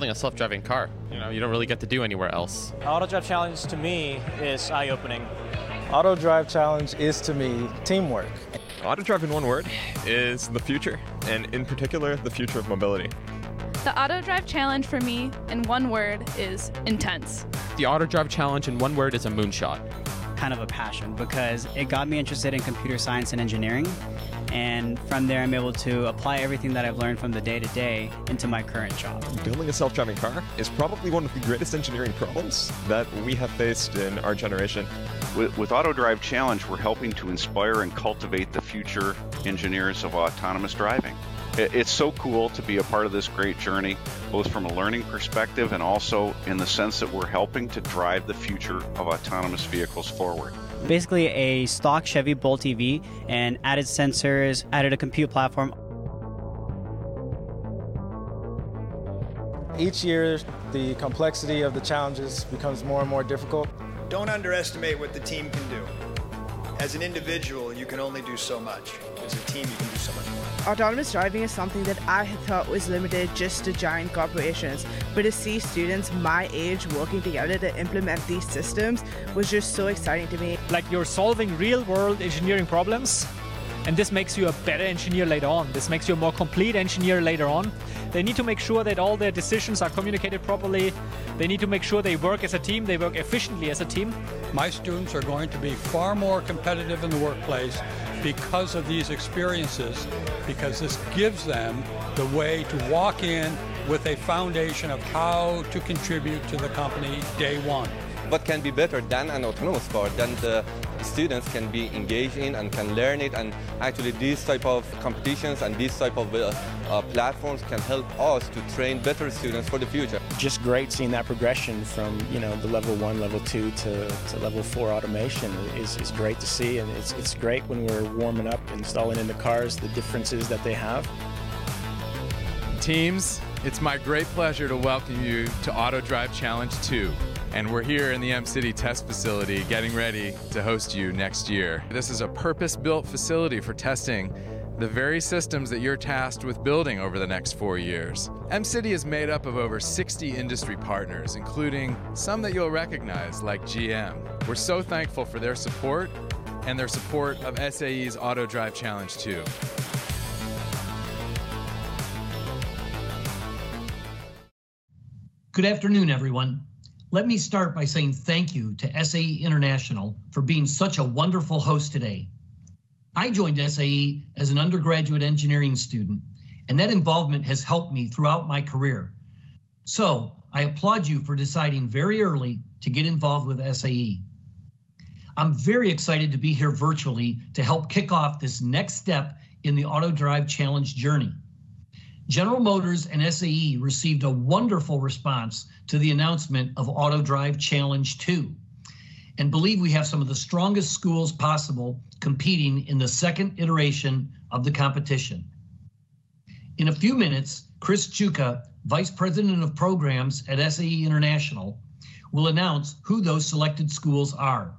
building a self-driving car. You don't really get to do anywhere else. Autodrive Challenge to me is eye-opening. Autodrive Challenge is to me teamwork. Autodrive in one word is the future, and in particular, the future of mobility. The Autodrive Challenge for me, in one word, is intense. The Autodrive Challenge in one word is a moonshot. Kind of a passion because it got me interested in computer science and engineering. And from there, I'm able to apply everything that I've learned from the day-to-day into my current job. Building a self-driving car is probably one of the greatest engineering problems that we have faced in our generation. With Autodrive Challenge, we're helping to inspire and cultivate the future engineers of autonomous driving. It's so cool to be a part of this great journey, both from a learning perspective and also in the sense that we're helping to drive the future of autonomous vehicles forward. Basically a stock Chevy Bolt EV and added sensors, added a compute platform. Each year, the complexity of the challenges becomes more and more difficult. Don't underestimate what the team can do. As an individual, you can only do so much. As a team, you can do so much more. Autonomous driving is something that I had thought was limited just to giant corporations, but to see students my age working together to implement these systems was just so exciting to me. Like you're solving real-world engineering problems, and this makes you a better engineer later on. This makes you a more complete engineer later on. They need to make sure that all their decisions are communicated properly. They need to make sure they work as a team, they work efficiently as a team. My students are going to be far more competitive in the workplace because of these experiences, because this gives them the way to walk in with a foundation of how to contribute to the company day one. What can be better than an autonomous car, than the students can be engaged in and can learn it, and actually these type of competitions and these type of platforms can help us to train better students for the future. Just great seeing that progression from the level 1, level 2 to level 4 automation is great to see, and it's great when we're warming up, installing in the cars, the differences that they have. Teams, it's my great pleasure to welcome you to Autodrive Challenge 2. And we're here in the M-City test facility getting ready to host you next year. This is a purpose-built facility for testing the very systems that you're tasked with building over the next 4 years. M-City is made up of over 60 industry partners, including some that you'll recognize, like GM. We're so thankful for their support and their support of SAE's Autodrive Challenge 2. Good afternoon, everyone. Let me start by saying thank you to SAE International for being such a wonderful host today. I joined SAE as an undergraduate engineering student, and that involvement has helped me throughout my career. So I applaud you for deciding very early to get involved with SAE. I'm very excited to be here virtually to help kick off this next step in the Autodrive Challenge journey. General Motors and SAE received a wonderful response to the announcement of Autodrive Challenge 2, and believe we have some of the strongest schools possible competing in the second iteration of the competition. In a few minutes, Chris Chuka, Vice President of Programs at SAE International, will announce who those selected schools are.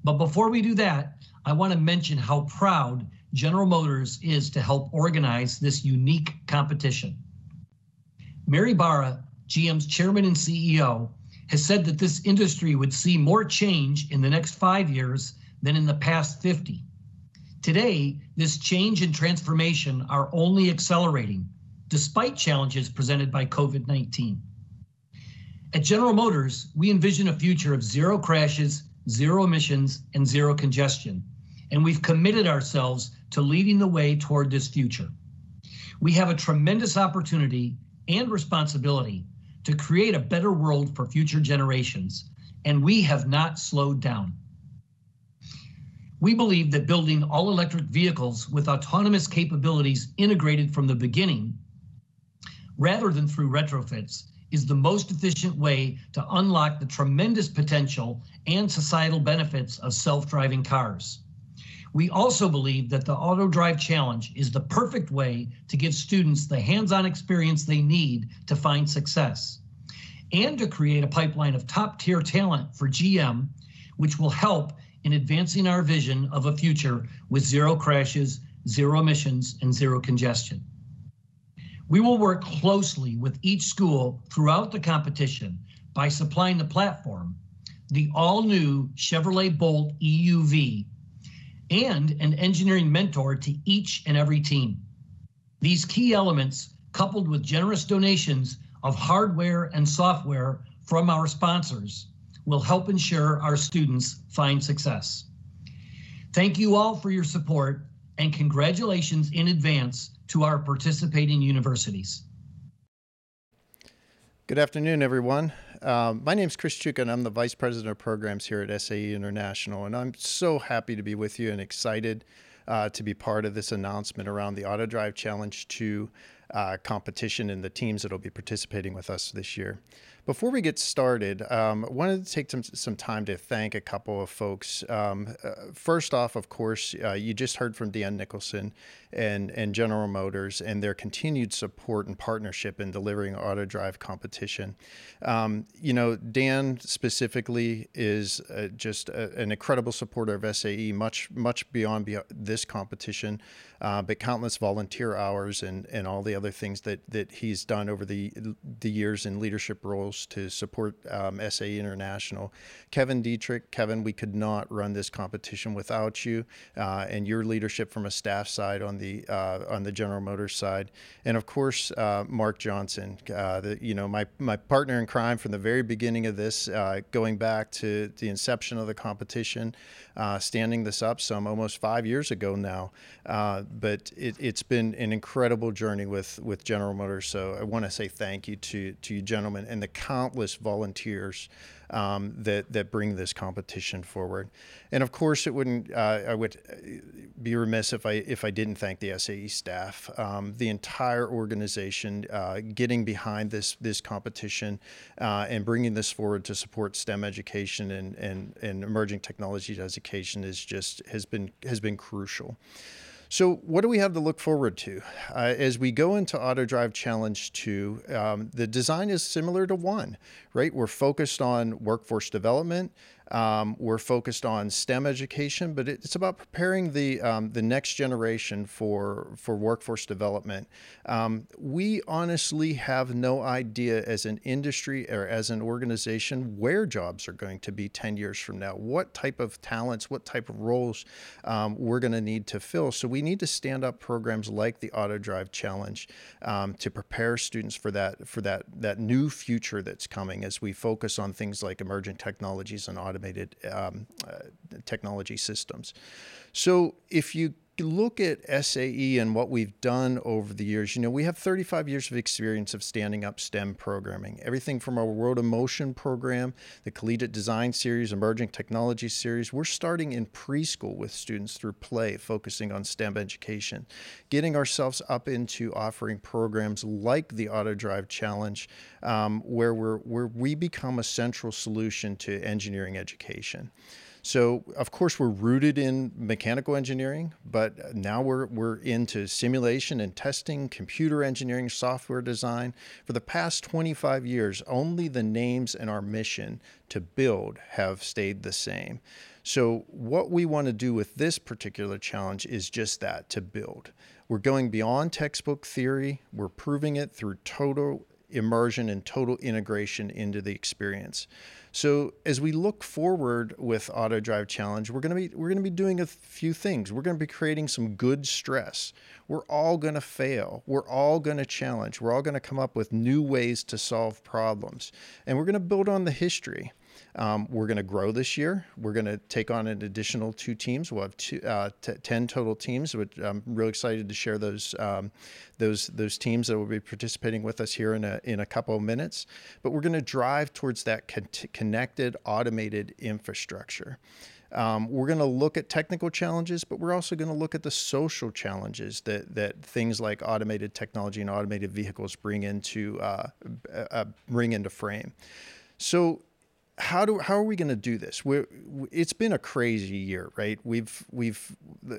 But before we do that, I want to mention how proud General Motors is to help organize this unique competition. Mary Barra, GM's chairman and CEO, has said that this industry would see more change in the next 5 years than in the past 50. Today, this change and transformation are only accelerating, despite challenges presented by COVID-19. At General Motors, we envision a future of zero crashes, zero emissions, and zero congestion, and we've committed ourselves to leading the way toward this future. We have a tremendous opportunity and responsibility to create a better world for future generations, and we have not slowed down. We believe that building all-electric vehicles with autonomous capabilities integrated from the beginning, rather than through retrofits, is the most efficient way to unlock the tremendous potential and societal benefits of self-driving cars. We also believe that the Autodrive Challenge is the perfect way to give students the hands-on experience they need to find success, and to create a pipeline of top-tier talent for GM, which will help in advancing our vision of a future with zero crashes, zero emissions, and zero congestion. We will work closely with each school throughout the competition by supplying the platform, the all-new Chevrolet Bolt EUV, and an engineering mentor to each and every team. These key elements, coupled with generous donations of hardware and software from our sponsors, will help ensure our students find success. Thank you all for your support, and congratulations in advance to our participating universities. Good afternoon, everyone. My name is Chris Chuka, and I'm the Vice President of Programs here at SAE International, and I'm so happy to be with you and excited to be part of this announcement around the Autodrive Challenge 2 competition and the teams that will be participating with us this year. Before we get started, I wanted to take some time to thank a couple of folks. First off, of course, you just heard from Dan Nicholson and General Motors and their continued support and partnership in delivering Autodrive competition. You know, Dan specifically is just an incredible supporter of SAE, much beyond this competition, but countless volunteer hours and all the other things that he's done over the years in leadership roles to support SAE International. Kevin Dietrich, Kevin, we could not run this competition without you and your leadership from a staff side on the General Motors side, and of course Mark Johnson, my partner in crime from the very beginning of this, going back to the inception of the competition, standing this up almost 5 years ago now. But it's been an incredible journey with General Motors. So I want to say thank you to you gentlemen and the countless volunteers that bring this competition forward. And of course, I would be remiss if I didn't thank the SAE staff, the entire organization getting behind this competition and bringing this forward to support STEM education and emerging technology education has been crucial. So what do we have to look forward to? As we go into Autodrive Challenge 2, the design is similar to 1, right? We're focused on workforce development. We're focused on STEM education, but it's about preparing the next generation for workforce development. We honestly have no idea as an industry or as an organization where jobs are going to be 10 years from now, what type of talents, what type of roles we're going to need to fill. So we need to stand up programs like the Autodrive Challenge to prepare students for that new future that's coming as we focus on things like emerging technologies and automated technology systems. So if you look at SAE and what we've done over the years, we have 35 years of experience of standing up STEM programming. Everything from our Road of Motion program, the Collegiate Design Series, Emerging Technology Series. We're starting in preschool with students through play, focusing on STEM education, getting ourselves up into offering programs like the Autodrive Challenge, where we become a central solution to engineering education. So, of course, we're rooted in mechanical engineering, but now we're into simulation and testing, computer engineering, software design. For the past 25 years, only the names and our mission to build have stayed the same. So what we want to do with this particular challenge is just that, to build. We're going beyond textbook theory. We're proving it through total immersion and total integration into the experience. So as we look forward with Autodrive Challenge, we're going to be doing a few things. We're going to be creating some good stress. We're all going to fail. We're all going to challenge. We're all going to come up with new ways to solve problems. And we're going to build on the history. We're going to grow this year. We're going to take on an additional 2 teams. We'll have 10 total teams, which I'm really excited to share those teams that will be participating with us here in a couple of minutes. But we're going to drive towards that connected, automated infrastructure. We're going to look at technical challenges, but we're also going to look at the social challenges that things like automated technology and automated vehicles bring into frame. So how are we going to do this? It's been a crazy year, right?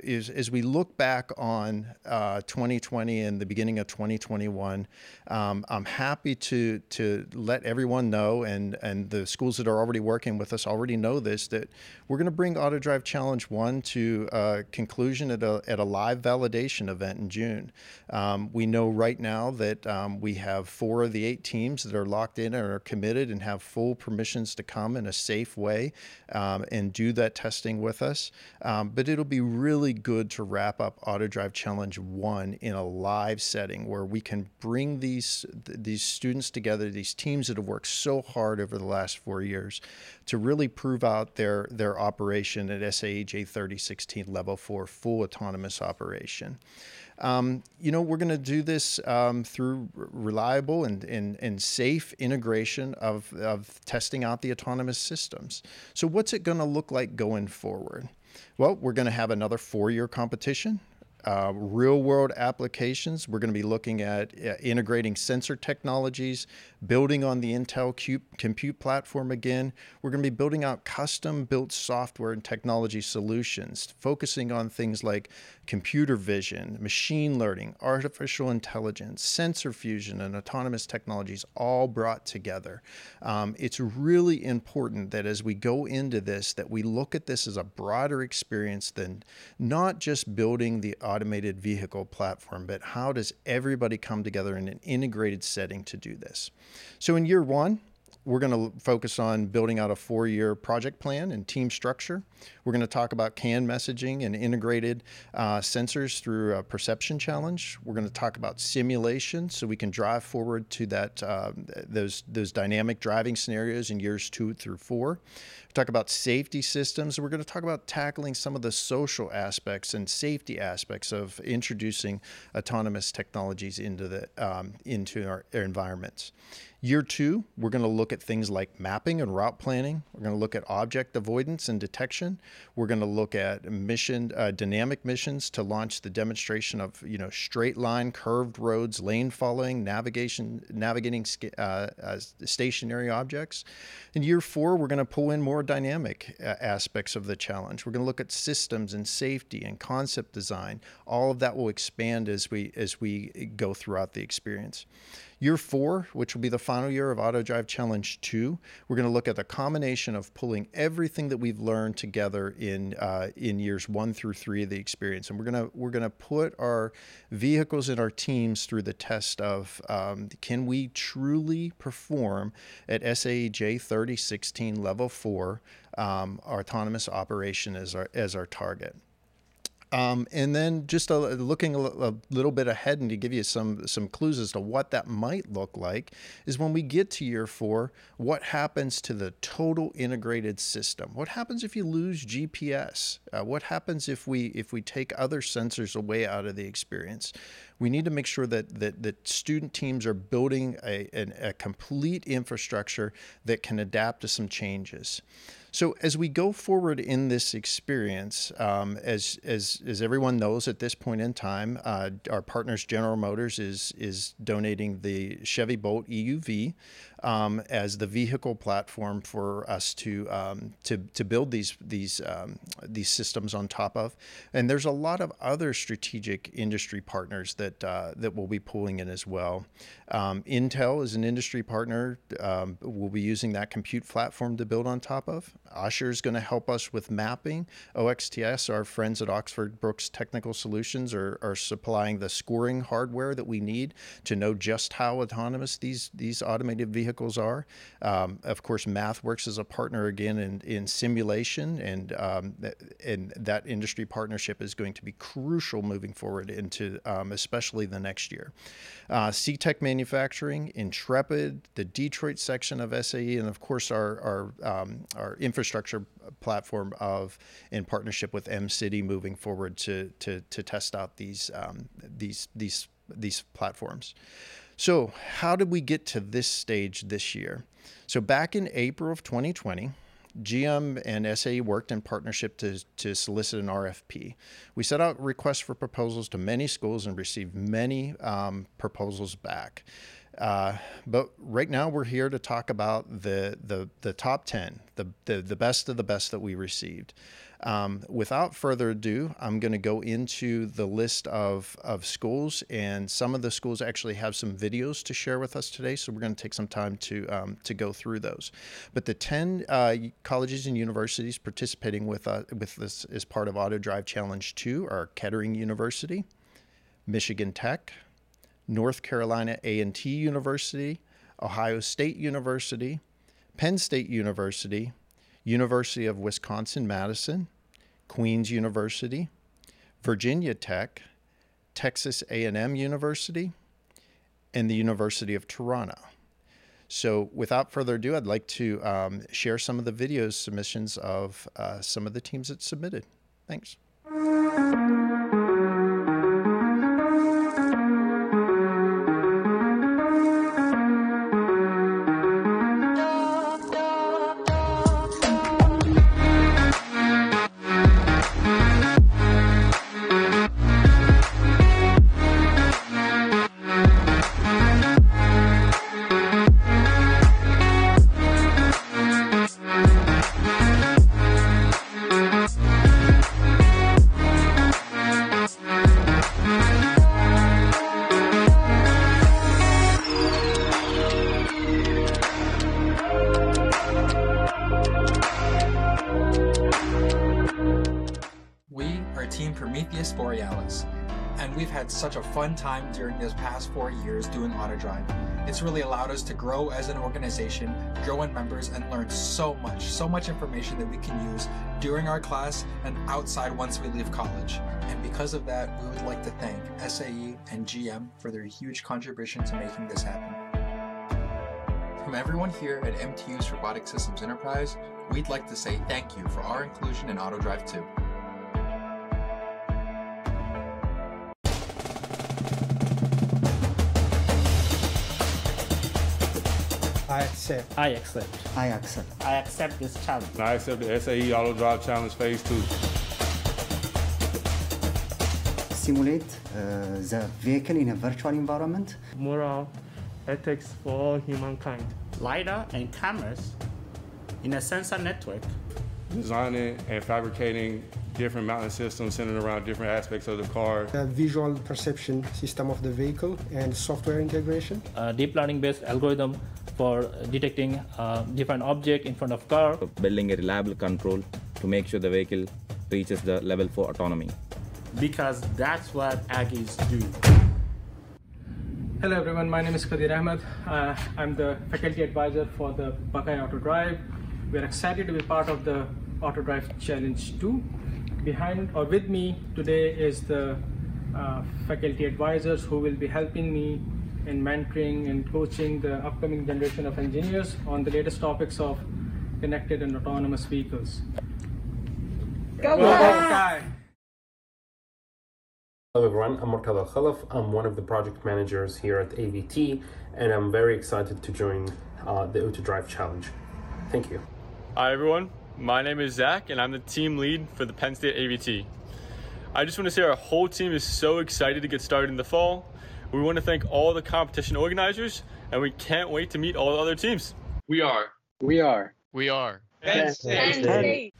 As we look back on 2020 and the beginning of 2021, I'm happy to let everyone know, and the schools that are already working with us already know this, that we're going to bring Autodrive Challenge 1 to a conclusion at a live validation event in June. We know right now that we have 4 of the 8 teams that are locked in and are committed and have full permissions to come in a safe way and do that testing with us. But it'll be really good to wrap up Autodrive Challenge 1 in a live setting where we can bring these students together, these teams that have worked so hard over the last 4 years to really prove out their operation at SAE J3016 Level 4 full autonomous operation. We're going to do this through reliable and safe integration of testing out the autonomous systems. So what's it going to look like going forward? Well, we're going to have another 4-year competition. Real-world applications. We're going to be looking at integrating sensor technologies, building on the Intel compute platform again. We're going to be building out custom-built software and technology solutions, focusing on things like computer vision, machine learning, artificial intelligence, sensor fusion, and autonomous technologies all brought together. It's really important that as we go into this, that we look at this as a broader experience than not just building the automated vehicle platform, but how does everybody come together in an integrated setting to do this? So in year 1, we're going to focus on building out a 4-year project plan and team structure. We're going to talk about CAN messaging and integrated sensors through a perception challenge. We're going to talk about simulation so we can drive forward to that those dynamic driving scenarios in years 2 through 4. Talk about safety systems. We're going to talk about tackling some of the social aspects and safety aspects of introducing autonomous technologies into our environments. Year 2, we're going to look at things like mapping and route planning. We're going to look at object avoidance and detection. We're going to look at dynamic missions to launch the demonstration of straight line, curved roads, lane following, navigating stationary objects. In year 4, we're going to pull in more dynamic aspects of the challenge. We're going to look at systems and safety and concept design. All of that will expand as we go throughout the experience. Year 4, which will be the final year of Autodrive Challenge 2, we're going to look at the combination of pulling everything that we've learned together in years 1 through 3 of the experience, and we're gonna put our vehicles and our teams through the test of can we truly perform at SAE J3016 Level 4 our autonomous operation as our target. And then just looking a little bit ahead and to give you some clues as to what that might look like is when we get to year 4, what happens to the total integrated system? What happens if you lose GPS? What happens if we take other sensors away out of the experience? We need to make sure that student teams are building a complete infrastructure that can adapt to some changes. So as we go forward in this experience, as everyone knows at this point in time, our partners General Motors is donating the Chevy Bolt EUV as the vehicle platform for us to build these systems on top of. And there's a lot of other strategic industry partners that will be pulling in as well. Intel is an industry partner. We'll be using that compute platform to build on top of. Osher is going to help us with mapping. OXTS, our friends at Oxford Brooks Technical Solutions, are supplying the scoring hardware that we need to know just how autonomous these automated vehicles are. Of course, MathWorks is a partner again in simulation, and that industry partnership is going to be crucial moving forward into especially the next year. C-Tech Manufacturing, Intrepid, the Detroit section of SAE, and of course our infrastructure platform in partnership with M-City moving forward to test out these platforms. So how did we get to this stage this year? So back in April of 2020, GM and SAE worked in partnership to solicit an RFP. We set out requests for proposals to many schools and received many proposals back. But right now we're here to talk about the top 10, the best of the best that we received. Without further ado, I'm going to go into the list of schools, and some of the schools actually have some videos to share with us today, so we're going to take some time to go through those. But the 10 colleges and universities participating with this as part of Autodrive Challenge 2 are Kettering University, Michigan Tech, North Carolina A&T University, Ohio State University, Penn State University, University of Wisconsin-Madison, Queen's University, Virginia Tech, Texas A&M University, and the University of Toronto. So without further ado, I'd like to share some of the video submissions of some of the teams that submitted. Thanks. And we've had such a fun time during this past 4 years doing Autodrive. It's really allowed us to grow as an organization, grow in members, and learn so much information that we can use during our class and outside once we leave college. And because of that, we would like to thank SAE and GM for their huge contribution to making this happen. From everyone here at MTU's Robotic Systems Enterprise, we'd like to say thank you for our inclusion in Autodrive 2. I accept. I accept. I accept. I accept this challenge. I accept the SAE Autodrive Challenge Phase 2. Simulate the vehicle in a virtual environment. Moral ethics for all humankind. LiDAR and cameras in a sensor network. Designing and fabricating different mounting systems centered around different aspects of the car. The visual perception system of the vehicle and software integration. Deep learning based algorithm for detecting different object in front of car. Building a reliable control to make sure the vehicle reaches the level 4 autonomy. Because that's what Aggies do. Hello everyone, my name is Qadir Ahmed. I'm the faculty advisor for the Buckeye Autodrive. We're excited to be part of the Autodrive Challenge 2. Behind or with me today is the faculty advisors who will be helping me in mentoring and coaching the upcoming generation of engineers on the latest topics of connected and autonomous vehicles. Go Buckeye! Hello everyone, I'm Murtada Khalaf. I'm one of the project managers here at AVT, and I'm very excited to join the Autodrive Challenge. Thank you. Hi everyone, my name is Zach and I'm the team lead for the Penn State AVT. I just want to say our whole team is so excited to get started in the fall. We want to thank all the competition organizers and we can't wait to meet all the other teams. We are Penn State.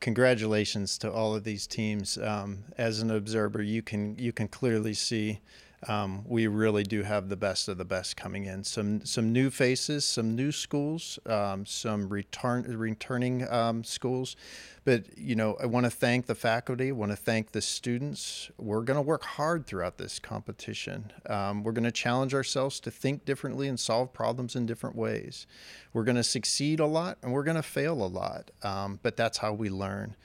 congratulations to all of these teams. As an observer, you can clearly see we really do have the best of the best coming in. Some new faces, some new schools, some returning schools. But, I want to thank the faculty, I want to thank the students. We're going to work hard throughout this competition. We're going to challenge ourselves to think differently and solve problems in different ways. We're going to succeed a lot and we're going to fail a lot, but that's how we learn.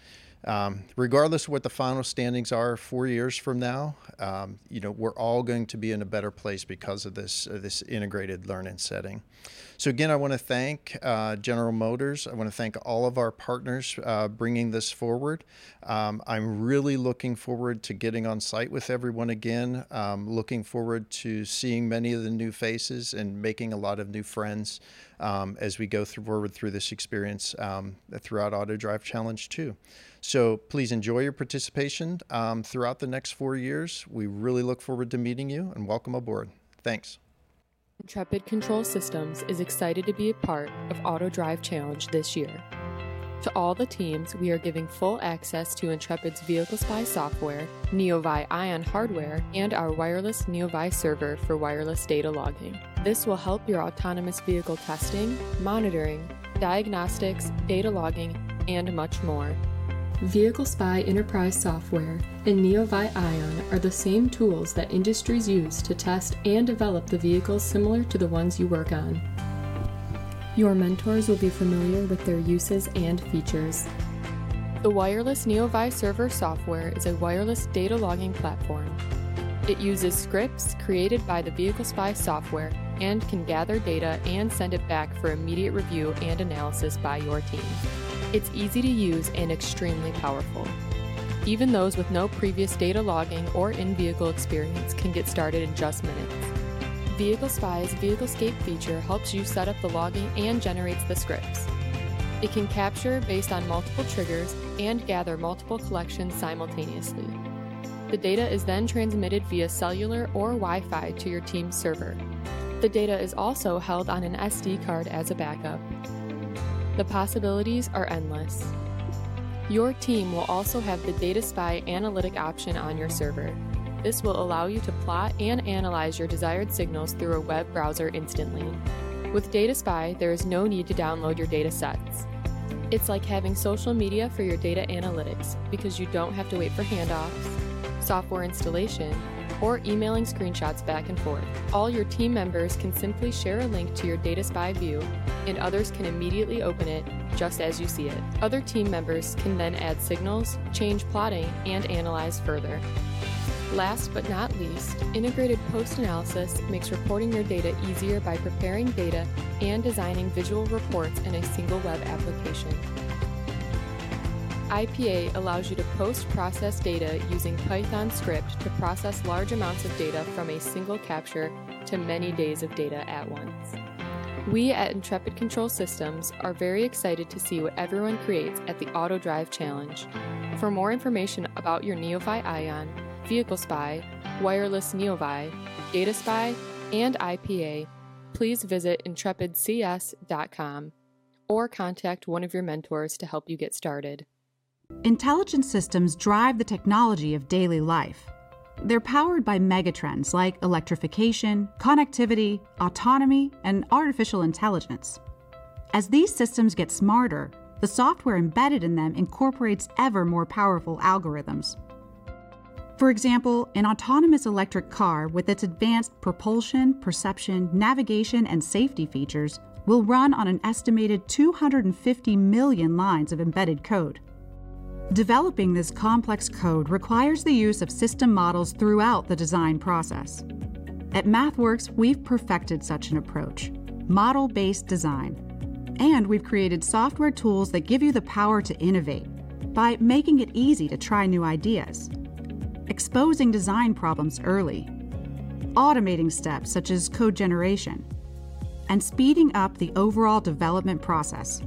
Regardless of what the final standings are 4 years from now, we're all going to be in a better place because of this integrated learning setting. So again, I want to thank General Motors. I want to thank all of our partners bringing this forward. I'm really looking forward to getting on site with everyone again. Looking forward to seeing many of the new faces and making a lot of new friends as we go forward through this experience throughout Autodrive Challenge 2. So please enjoy your participation throughout the next 4 years. We really look forward to meeting you and welcome aboard. Thanks. Intrepid Control Systems is excited to be a part of Autodrive Challenge this year. To all the teams, we are giving full access to Intrepid's Vehicle Spy software, NeoVi Ion hardware, and our wireless NeoVi server for wireless data logging. This will help your autonomous vehicle testing, monitoring, diagnostics, data logging, and much more. Vehicle Spy Enterprise software and NeoVi Ion are the same tools that industries use to test and develop the vehicles similar to the ones you work on. Your mentors will be familiar with their uses and features. The wireless NeoVi server software is a wireless data logging platform. It uses scripts created by the Vehicle Spy software and can gather data and send it back for immediate review and analysis by your team. It's easy to use and extremely powerful. Even those with no previous data logging or in-vehicle experience can get started in just minutes. Vehicle Spy's VehicleScape feature helps you set up the logging and generates the scripts. It can capture based on multiple triggers and gather multiple collections simultaneously. The data is then transmitted via cellular or Wi-Fi to your team's server. The data is also held on an SD card as a backup. The possibilities are endless. Your team will also have the Data Spy analytic option on your server. This will allow you to plot and analyze your desired signals through a web browser instantly. With Data Spy, there is no need to download your data sets. It's like having social media for your data analytics because you don't have to wait for handoffs, software installation, or emailing screenshots back and forth. All your team members can simply share a link to your Data Spy view, and others can immediately open it just as you see it. Other team members can then add signals, change plotting, and analyze further. Last but not least, integrated post-analysis makes reporting your data easier by preparing data and designing visual reports in a single web application. IPA allows you to post-process data using Python script to process large amounts of data from a single capture to many days of data at once. We at Intrepid Control Systems are very excited to see what everyone creates at the Autodrive Challenge. For more information about your NeoVi Ion, Vehicle Spy, Wireless NeoVi, Data Spy, and IPA, please visit intrepidcs.com or contact one of your mentors to help you get started. Intelligent systems drive the technology of daily life. They're powered by megatrends like electrification, connectivity, autonomy, and artificial intelligence. As these systems get smarter, the software embedded in them incorporates ever more powerful algorithms. For example, an autonomous electric car with its advanced propulsion, perception, navigation, and safety features will run on an estimated 250 million lines of embedded code. Developing this complex code requires the use of system models throughout the design process. At MathWorks, we've perfected such an approach, model-based design. And we've created software tools that give you the power to innovate by making it easy to try new ideas, exposing design problems early, automating steps such as code generation, and speeding up the overall development process.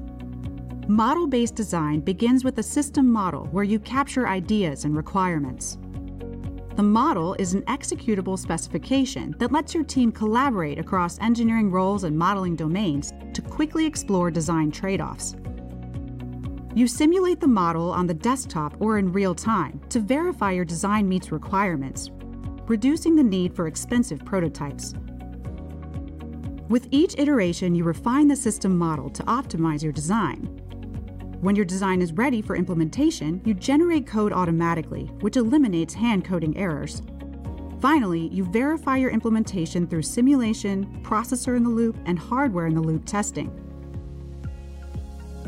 Model-based design begins with a system model where you capture ideas and requirements. The model is an executable specification that lets your team collaborate across engineering roles and modeling domains to quickly explore design trade-offs. You simulate the model on the desktop or in real time to verify your design meets requirements, reducing the need for expensive prototypes. With each iteration, you refine the system model to optimize your design. When your design is ready for implementation, you generate code automatically, which eliminates hand coding errors. Finally, you verify your implementation through simulation, processor-in-the-loop, and hardware-in-the-loop testing.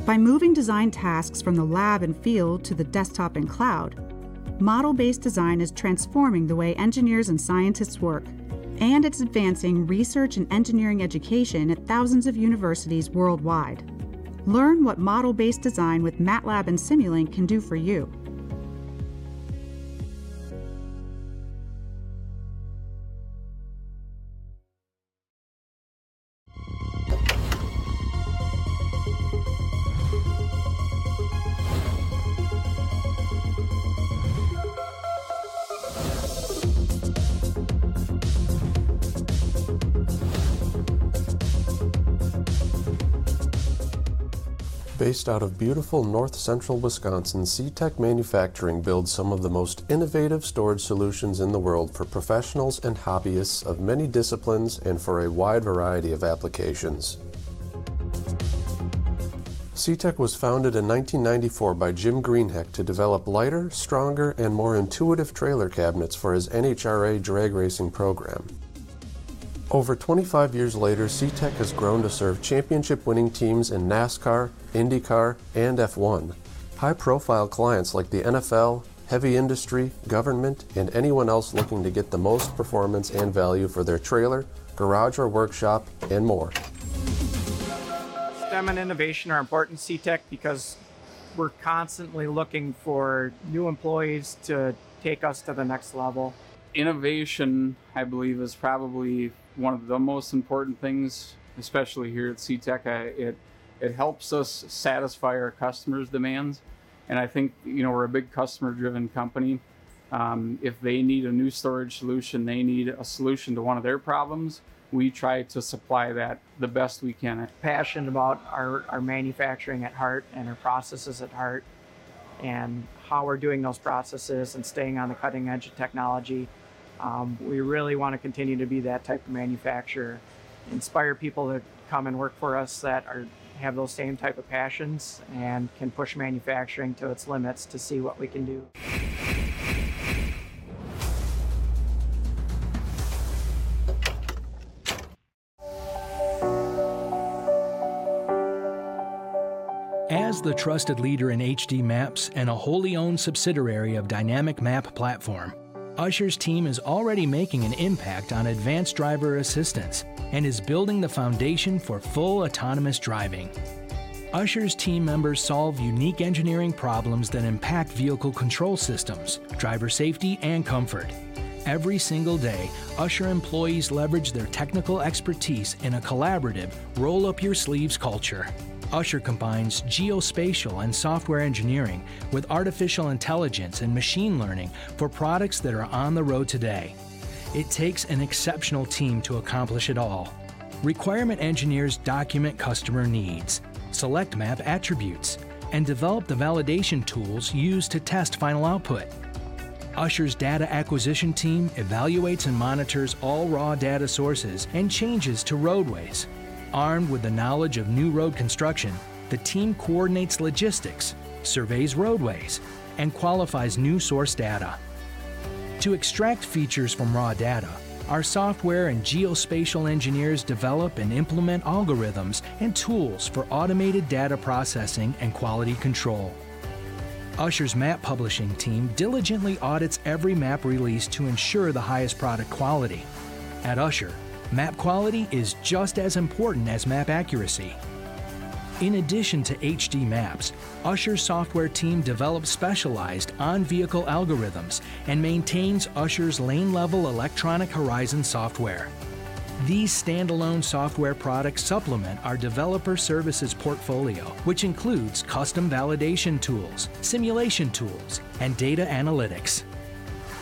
By moving design tasks from the lab and field to the desktop and cloud, model-based design is transforming the way engineers and scientists work, and it's advancing research and engineering education at thousands of universities worldwide. Learn what model-based design with MATLAB and Simulink can do for you. Based out of beautiful north-central Wisconsin, C-Tech Manufacturing builds some of the most innovative storage solutions in the world for professionals and hobbyists of many disciplines and for a wide variety of applications. C-Tech was founded in 1994 by Jim Greenheck to develop lighter, stronger, and more intuitive trailer cabinets for his NHRA drag racing program. Over 25 years later, C-Tech has grown to serve championship-winning teams in NASCAR, IndyCar, and F1. High-profile clients like the NFL, heavy industry, government, and anyone else looking to get the most performance and value for their trailer, garage or workshop, and more. STEM and innovation are important in C-Tech because we're constantly looking for new employees to take us to the next level. Innovation, I believe, is probably one of the most important things, especially here at C-Tech. It helps us satisfy our customers' demands, and I think we're a big customer-driven company. If they need a new storage solution, they need a solution to one of their problems, we try to supply that the best we can. Passionate about our manufacturing at heart and our processes at heart, and how we're doing those processes and staying on the cutting edge of technology. We really want to continue to be that type of manufacturer, inspire people to come and work for us that have those same type of passions and can push manufacturing to its limits to see what we can do. As the trusted leader in HD maps and a wholly owned subsidiary of Dynamic Map Platform, Usher's team is already making an impact on advanced driver assistance and is building the foundation for full autonomous driving. Usher's team members solve unique engineering problems that impact vehicle control systems, driver safety, and comfort. Every single day, Usher employees leverage their technical expertise in a collaborative, roll-up-your-sleeves culture. Usher combines geospatial and software engineering with artificial intelligence and machine learning for products that are on the road today. It takes an exceptional team to accomplish it all. Requirement engineers document customer needs, select map attributes, and develop the validation tools used to test final output. Usher's data acquisition team evaluates and monitors all raw data sources and changes to roadways. Armed with the knowledge of new road construction, the team coordinates logistics, surveys roadways, and qualifies new source data. To extract features from raw data, our software and geospatial engineers develop and implement algorithms and tools for automated data processing and quality control. Usher's map publishing team diligently audits every map release to ensure the highest product quality. At Usher, map quality is just as important as map accuracy. In addition to HD maps, Usher's software team develops specialized on-vehicle algorithms and maintains Usher's lane-level electronic horizon software. These standalone software products supplement our developer services portfolio, which includes custom validation tools, simulation tools, and data analytics.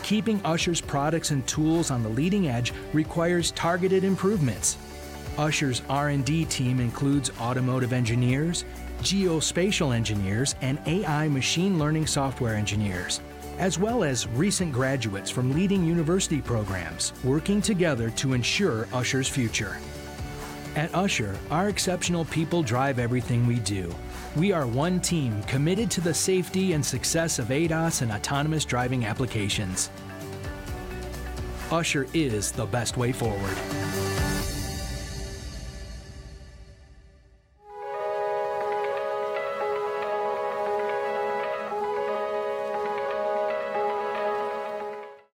Keeping Usher's products and tools on the leading edge requires targeted improvements. Usher's R&D team includes automotive engineers, geospatial engineers, and AI machine learning software engineers, as well as recent graduates from leading university programs, working together to ensure Usher's future. At Usher, our exceptional people drive everything we do. We are one team committed to the safety and success of ADAS and autonomous driving applications. Usher is the best way forward.